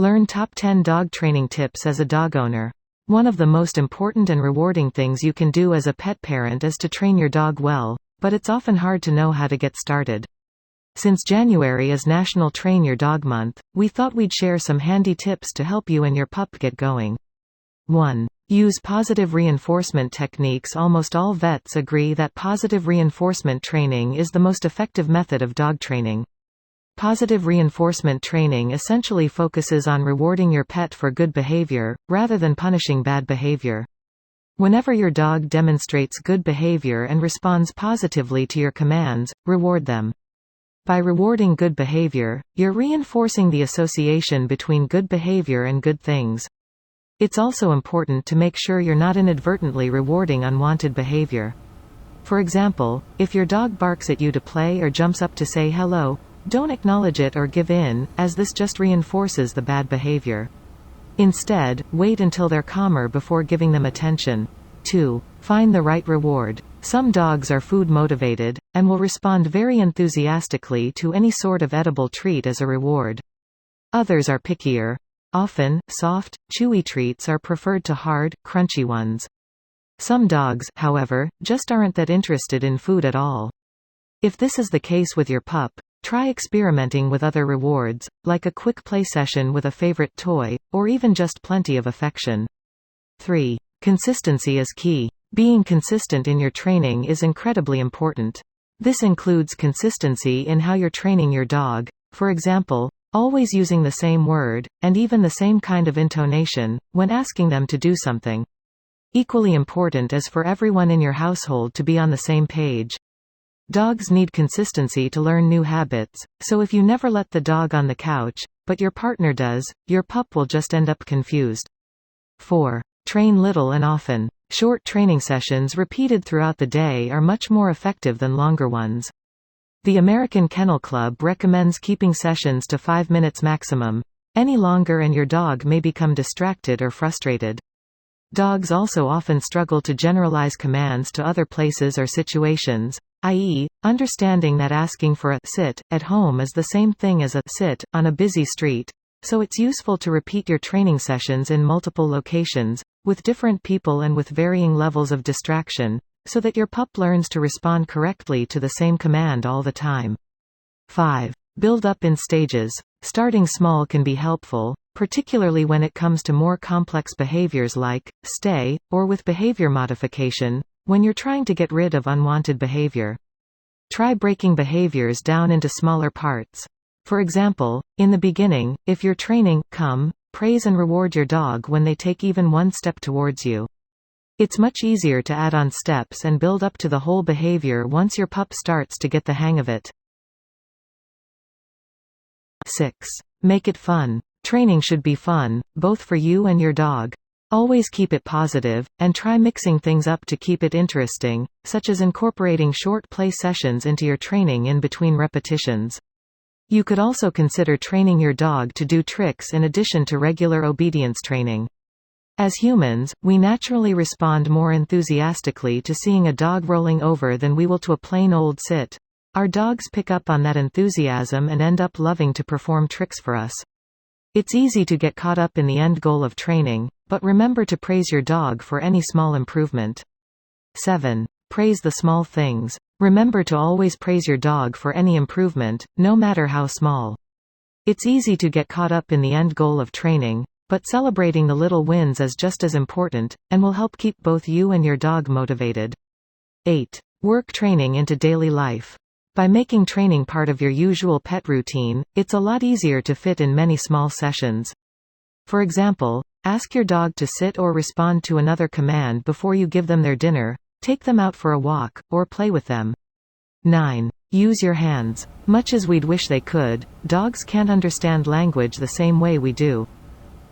Learn top 10 dog training tips as a dog owner. One of the most important and rewarding things you can do as a pet parent is to train your dog well, but it's often hard to know how to get started. Since January is National Train Your Dog Month, we thought we'd share some handy tips to help you and your pup get going. 1. Use positive reinforcement techniques. Almost all vets agree that positive reinforcement training is the most effective method of dog training. Positive reinforcement training essentially focuses on rewarding your pet for good behavior, rather than punishing bad behavior. Whenever your dog demonstrates good behavior and responds positively to your commands, reward them. By rewarding good behavior, you're reinforcing the association between good behavior and good things. It's also important to make sure you're not inadvertently rewarding unwanted behavior. For example, if your dog barks at you to play or jumps up to say hello, don't acknowledge it or give in, as this just reinforces the bad behavior. Instead, wait until they're calmer before giving them attention. 2. Find the right reward. Some dogs are food motivated, and will respond very enthusiastically to any sort of edible treat as a reward. Others are pickier. Often, soft, chewy treats are preferred to hard, crunchy ones. Some dogs, however, just aren't that interested in food at all. If this is the case with your pup, try experimenting with other rewards, like a quick play session with a favorite toy, or even just plenty of affection. 3. Consistency is key. Being consistent in your training is incredibly important. This includes consistency in how you're training your dog, for example, always using the same word, and even the same kind of intonation, when asking them to do something. Equally important is for everyone in your household to be on the same page. Dogs need consistency to learn new habits, so if you never let the dog on the couch, but your partner does, your pup will just end up confused. 4. Train little and often. Short training sessions repeated throughout the day are much more effective than longer ones. The American Kennel Club recommends keeping sessions to 5 minutes maximum. Any longer and your dog may become distracted or frustrated. Dogs also often struggle to generalize commands to other places or situations, i.e., understanding that asking for a sit at home is the same thing as a sit on a busy street, so it's useful to repeat your training sessions in multiple locations, with different people and with varying levels of distraction, so that your pup learns to respond correctly to the same command all the time. 5. Build up in stages. Starting small can be helpful, particularly when it comes to more complex behaviors like stay, or with behavior modification, when you're trying to get rid of unwanted behavior. Try breaking behaviors down into smaller parts. For example, in the beginning, if you're training, come, praise and reward your dog when they take even one step towards you. It's much easier to add on steps and build up to the whole behavior once your pup starts to get the hang of it. 6. Make it fun. Training should be fun, both for you and your dog. Always keep it positive, and try mixing things up to keep it interesting, such as incorporating short play sessions into your training in between repetitions. You could also consider training your dog to do tricks in addition to regular obedience training. As humans, we naturally respond more enthusiastically to seeing a dog rolling over than we will to a plain old sit. Our dogs pick up on that enthusiasm and end up loving to perform tricks for us. It's easy to get caught up in the end goal of training, but remember to praise your dog for any small improvement. 7. Praise the small things. Remember to always praise your dog for any improvement, no matter how small. It's easy to get caught up in the end goal of training, but celebrating the little wins is just as important, and will help keep both you and your dog motivated. 8. Work training into daily life. By making training part of your usual pet routine, it's a lot easier to fit in many small sessions. For example, ask your dog to sit or respond to another command before you give them their dinner, take them out for a walk, or play with them. 9. Use your hands. Much as we'd wish they could, dogs can't understand language the same way we do.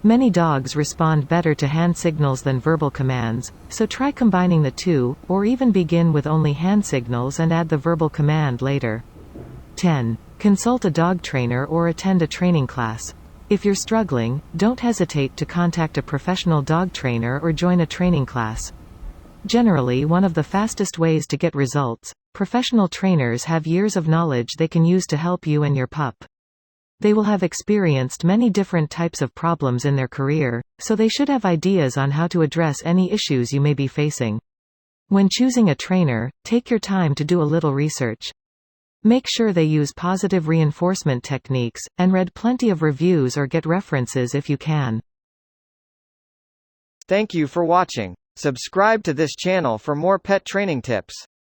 Many dogs respond better to hand signals than verbal commands, so try combining the two, or even begin with only hand signals and add the verbal command later. 10. Consult a dog trainer or attend a training class. If you're struggling, don't hesitate to contact a professional dog trainer or join a training class. Generally one of the fastest ways to get results, professional trainers have years of knowledge they can use to help you and your pup. They will have experienced many different types of problems in their career, so they should have ideas on how to address any issues you may be facing. When choosing a trainer, take your time to do a little research. Make sure they use positive reinforcement techniques, and read plenty of reviews or get references if you can. Thank you for watching. Subscribe to this channel for more pet training tips.